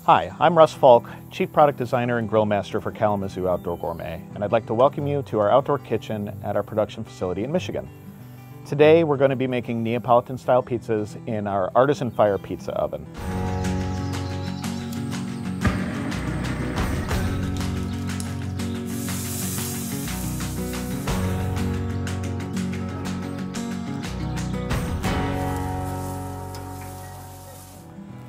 Hi, I'm Russ Faulk, Chief Product Designer and Grillmaster for Kalamazoo Outdoor Gourmet, and I'd like to welcome you to our outdoor kitchen at our production facility in Michigan. Today we're going to be making Neapolitan-style pizzas in our Artisan Fire Pizza Oven.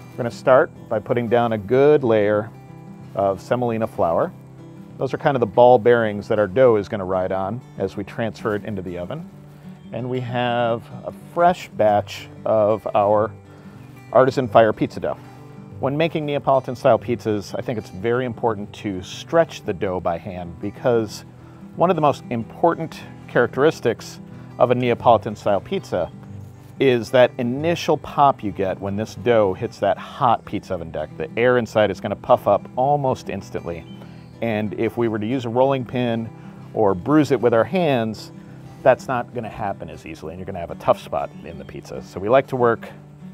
We're going to start by putting down a good layer of semolina flour. Those are kind of the ball bearings that our dough is going to ride on as we transfer it into the oven. And we have a fresh batch of our Artisan Fire Pizza dough. When making Neapolitan-style pizzas, I think it's very important to stretch the dough by hand, because one of the most important characteristics of a Neapolitan-style pizza is that initial pop you get when this dough hits that hot pizza oven deck. The air inside is going to puff up almost instantly. And if we were to use a rolling pin or bruise it with our hands, that's not going to happen as easily, and you're going to have a tough spot in the pizza. So we like to work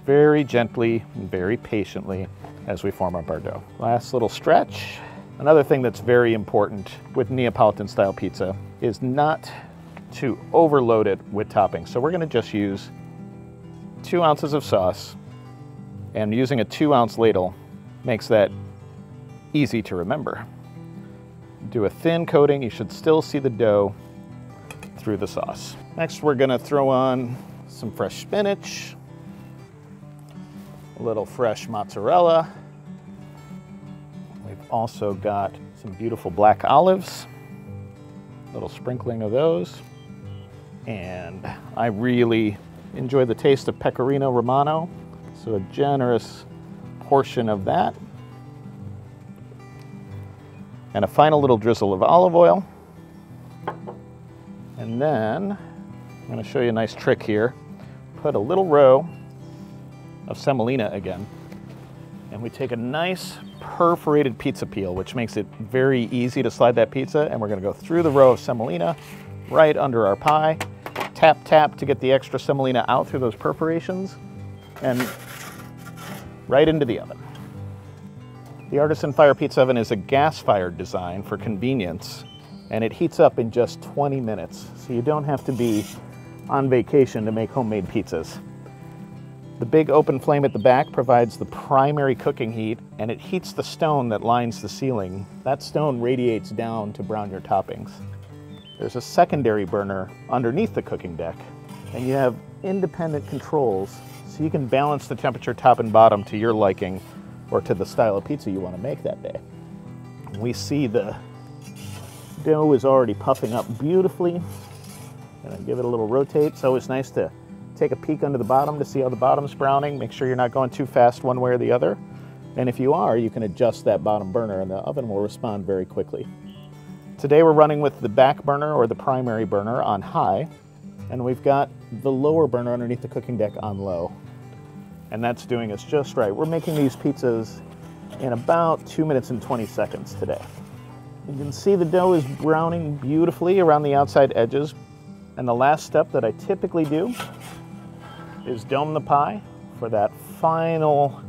very gently and very patiently as we form up our dough. Last little stretch. Another thing that's very important with Neapolitan-style pizza is not to overload it with toppings. So we're going to just use 2 ounces of sauce, and using a 2-ounce ladle makes that easy to remember. Do a thin coating. You should still see the dough through the sauce. Next, we're gonna throw on some fresh spinach, a little fresh mozzarella. We've also got some beautiful black olives, a little sprinkling of those, and I really enjoy the taste of pecorino romano, so a generous portion of that. And a final little drizzle of olive oil. And then I'm going to show you a nice trick here. Put a little row of semolina again, and we take a nice perforated pizza peel, which makes it very easy to slide that pizza, and we're going to go through the row of semolina right under our pie. Tap, tap to get the extra semolina out through those perforations, and right into the oven. The Artisan Fire Pizza Oven is a gas-fired design for convenience, and it heats up in just 20 minutes, so you don't have to be on vacation to make homemade pizzas. The big open flame at the back provides the primary cooking heat, and it heats the stone that lines the ceiling. That stone radiates down to brown your toppings. There's a secondary burner underneath the cooking deck, and you have independent controls, so you can balance the temperature top and bottom to your liking or to the style of pizza you want to make that day. We see the dough is already puffing up beautifully. Gonna give it a little rotate. It's always nice to take a peek under the bottom to see how the bottom's browning. Make sure you're not going too fast one way or the other. And if you are, you can adjust that bottom burner and the oven will respond very quickly. Today we're running with the back burner or the primary burner on high, and we've got the lower burner underneath the cooking deck on low. And that's doing us just right. We're making these pizzas in about 2 minutes and 20 seconds today. You can see the dough is browning beautifully around the outside edges. And the last step that I typically do is dome the pie for that final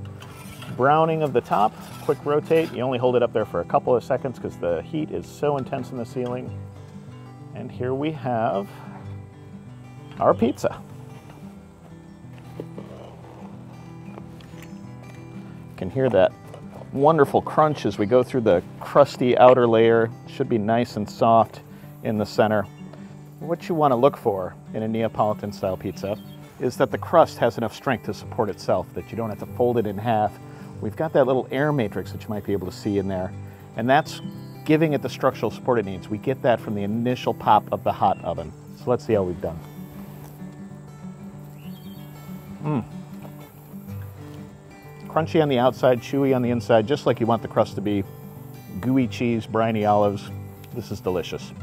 browning of the top. Quick rotate. You only hold it up there for a couple of seconds because the heat is so intense in the ceiling. And here we have our pizza. You can hear that wonderful crunch as we go through the crusty outer layer. Should be nice and soft in the center. What you want to look for in a Neapolitan-style pizza is that the crust has enough strength to support itself, that you don't have to fold it in half. We've got that little air matrix that you might be able to see in there, and that's giving it the structural support it needs. We get that from the initial pop of the hot oven. So let's see how we've done. Crunchy on the outside, chewy on the inside, just like you want the crust to be. Gooey cheese, briny olives. This is delicious.